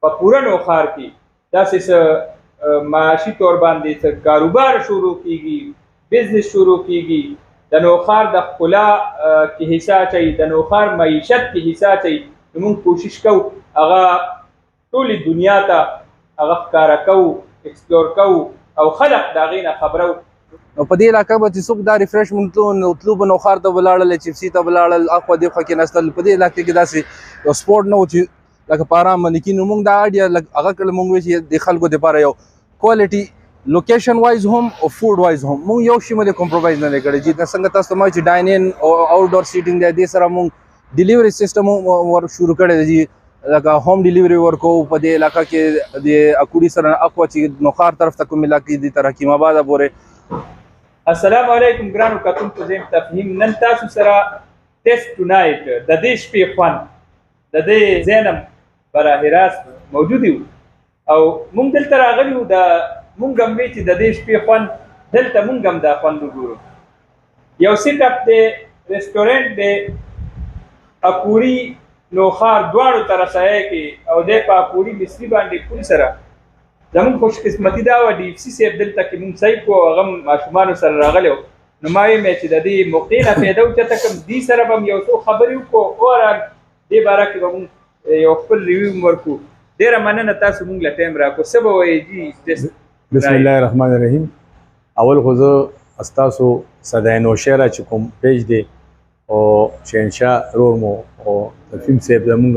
په پوره نوښار کې داسې معاشي طور باندې څه کاروبار شروع کیږي، بزنس شروع کیږي، د نوښار د ښکلا کې حصہ اچوي، د نوښار معیشت کې حصہ اچوي، نو موږ کوشش کوو هغه ټولې دنیا ته هغه ښکاره کوو، ایکسپلور کوو او خلک د هغې نه خبره نو په دې علاقه به چې څوک دا ریفریشمنټ تلو به نوښار ته ولاړل، چپسي ته ولاړل، اخوا دېخوا کېناستل. په دې علاقه کې داسې یو سپورټ نه و چې لکه په ارام باندې کېنو. موږ دا اډیا هغه کړه موږ وایو چې د خلکو دپاره یو کوالټي لوکیشن وایز هم او فوډ وایز هم موږ یو شي باندې کمپرومایز نه دی کړی. چې څنګه تاسو ته ما چې ډاین ان او آوټډور سیټینګ دی، دې سره موږ ډیلیوري سیسټم ور شروع کړی دی، لکه ہوم ډیلیوري ورکوو. په دې علاقه کې د اکوړي سره اخوا چې نوښار طرف ته کوم علاقې دي تر حکیم آباد پورې. السلام علیکم ګرانو کتونکو، زه یم تفهیم. نن تاسو سره ټیسټ ټونایټ د دې شپې خوند د دې ځای نه براه راست موجود یو او موږ دلته راغلي یو. موږ هم وی چې د دې شپې خوند دلته موږ هم دا خوند وګورو. یو سیټ اپ دی، ریسټورنټ دی، اکوړي نوښار دواړو ته رسایي کې او دی په اکوړي مصري باندې پول سره. زموږ خوش قسمتي دا وه ډي اف سي صاحب دلته کې موږ صحیح کړو، هغه هم ماشومانو سره راغلی و. نو ما ویم چې د دې موقع نه فایده اوچته کړم، دې سره به هم یو څو خبرې وکړو او دې باره کې به موږ یو خپل ریویو هم ورکړو. ډېره مننه تاسو موږ له ټایم راکړو. څه به وایې جي؟ بسم الله الرحمن الرحیم. اول خو زه ستاسو صدای نوشهره چې کوم پیج دی او شهنشاه رور مو او تفهیم صاحب زمونږ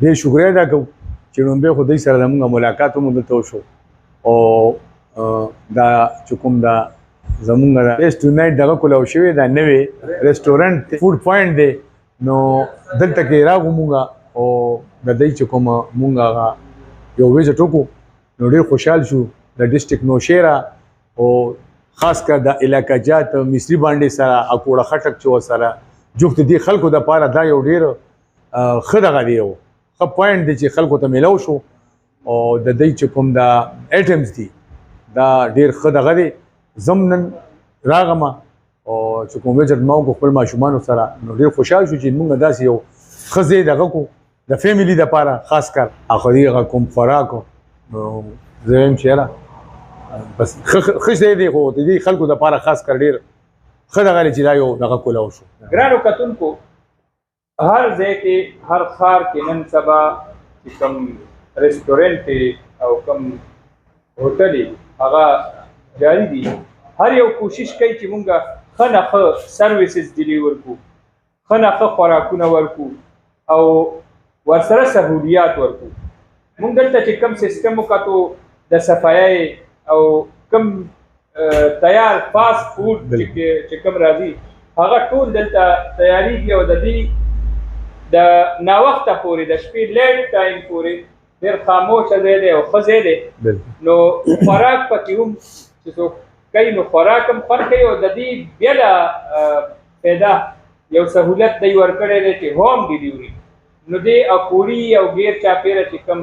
ډېر شکریه ادا کوو چې لومبې خو دوی سره زمونږ ملاقات هم دلته وشو او دا چې کوم دا زمونږ ټیسټ ټونایټ دغه کولاو شوی دا نوی ریسټورنټ فوډ پوینټ دی. نو دلته کې راغلو مونږ او د دوی چې کوم مونږ هغه یو ویزټ وکړو نو ډېر خوشحال شو. د ډسټرکټ نوشهره او خاص کر د علاقه جات مصري باندې سره اکوړه خټک چې سره جوخت دي خلکو د پاره دا یو ډېر ښه دغه دی، یو ښه پوینټ دی چې خلکو ته میلاو شو او د دوی چې کوم دا ایټمز دي دا ډېر ښه دغه دی. زم نن راغمه او چې کوم ویزټ ما وکړو خپل ماشومانو سره نو ډېر خوشحال شو چې موږ داسې یو ښه ځای دغه کړو د فیملي دپاره، خاص کر اخري هغه کوم خوراک نو زه وایم چې یاره بس ښه ځای دی خو د دې خلکو دپاره خاص کر ډېر ښه دغه دی چې دا یو دغه کولاو شو. ګرانو کتونکو، هر ځای کې هر ښار کې نن سبا چې کوم ریسټورنټ او کوم هوټل هغه جاري دي، هر یو کوشش کوي چې مونږ ښه نه ښه سروسز ډیلیور کړو، ښه نه ښه خوراکونه ورکړو او ورسره سهولیات ورکړو. مونږ دلته چې کوم سیستم وکتو د صفایۍ او کوم تیار فاست فوډ چې کوم راځي هغه ټول دلته تیاریږي او د دې د ناوخته پورې د شپې لیټ ټایم پورې ډېر خاموشه ځای دی او ښه ځای دی. نو خوراک پکې هم چې څوک کوي نو خوراک هم خوند کوي او د دې بېله پیدا یو سهولت دی ورکړی دی چې ہوم ډیلیوري. نو دې اکوړي او ګیر چاپېره چې کوم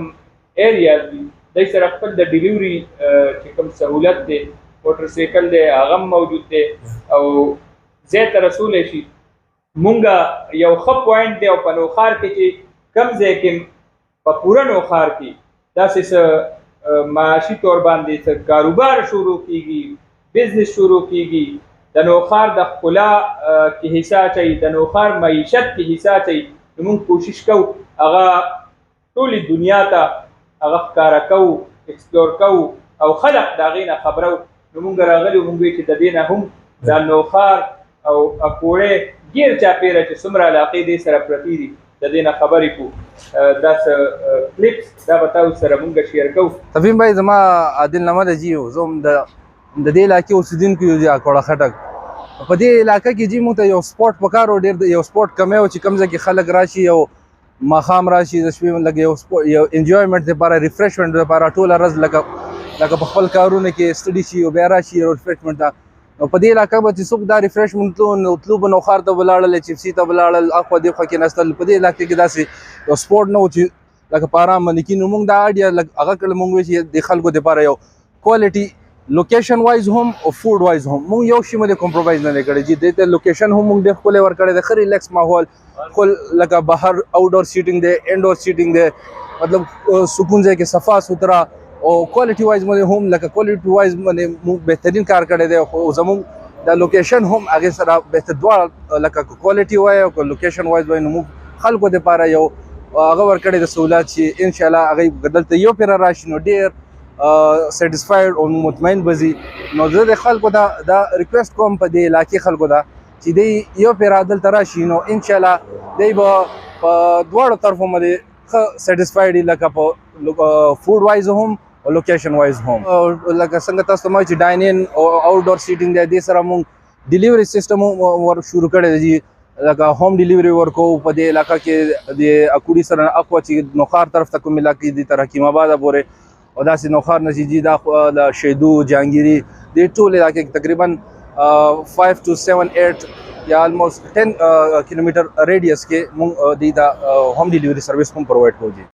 ایریاز دي دوی سره خپل د ډیلیوري چې کوم سهولت دی، موټر سایکل دی هغه هم موجود دی او ځای ته رسولی شي. مونږ یو ښه پوینټ دی او په نوښار کې چې کوم ځای کې په پوره نوښار کې داسې څه معاشي طور باندې څه کاروبار شروع کیږي، بزنس شروع کیږي، د نوښار د ښکلا کې حصہ اچوي، د نوښار معیشت کې حصہ اچوي، نو مونږ کوشش کوو هغه ټولې دنیا ته هغه ښکاره کوو، ایکسپلور کوو او خلک د هغې نه خبره و. نو مونږ راغلي وو، مونږ وایو چې د دې نه هم دا نوښار او اکوړی ګیر چاپېره چې څومره علاقې دې سره پرتې دي د دې نه خبرې کوو. دا څه کلیپس دا به تاسو سره مونږ شیر کوو. تفهیم بھائی زما عادل نامه ده جي، زه هم د دې علاقې اوسېدونکی یو د اکوړه خټک. په دې علاقه کې جي موږ ته یو سپورټ پکار و، ډېر یو سپورټ کمی و چې کوم ځای کې خلک راشي او ماښام راشي د شپې لږ یو انجوایمنټ دپاره، ریفریشمنټ دپاره ټوله ورځ لکه په خپل کارونه کې سټډي شي او بیا راشي ریفریشمنټ ته. نو په دې علاقه به چې څوک دا ریفریشمنټ تلو به نوښار ته ولاړل، چپسي ته ولاړل، اخوا دېخوا کېناستل. په دې علاقې کې داسې یو سپورټ نه و چې لکه په ارام باندې کېنو. موږ دا اډیا هغه کړه موږ وایو چې د خلکو دپاره یو کوالټي لوکیشن وایز هم او فوډ وایز هم موږ یو شي باندې کمپرومایز نه دی کړی. چې دې ته لوکیشن هم موږ ډېر ښکلی ورکړی دی، ښه ریلیکس ماحول، خپل لکه بهر آوټډور سیټینګ دی، انډور سیټینګ دی مطلب سکون ځای کې صفا سوترا او کوالټي وایز باندې هم لکه کوالټي وایز باندې موږ بهترین کار کړی دی خو زموږ د لوکیشن هم هغه سره بهتر دواړه لکه کوالټي وای او لوکیشن وایز باندې موږ خلکو لپاره یو هغه ورکړی د سہولت چې ان شاء الله هغه دلته یو پیر راشي نو ډیر سټیسفاید او مطمئن بزي نو زه د خلکو دا ریکوست کوم په دې علاقې خلکو دا چې دی یو پیر دلته راشي نو ان شاء الله دی به په دواړو طرفو باندې سټیسفاید لکه په فود وایز هم او لوکیشن وایز هم لکه څنګه تاسو ته چې ډاین ان او آوټ ډور سیټینګ دی د سره موږ ډیلیوري سیستم ور شروع کړی دی لکه ہوم ډیلیوري ورکو په دې علاقې کې د اکوړي سره اقوا چې نوخار طرف ته کوم علاقې دي تر حکیم آباد پورې او داسې نوخار نشي دا شیدو جهانګيري د ټول علاقې تقریبا 5 to 7 8 یا almost 10 کیلومتر ریډیس کې موږ د ہوم ډیلیوري سرویس هم پرووایډ کوو.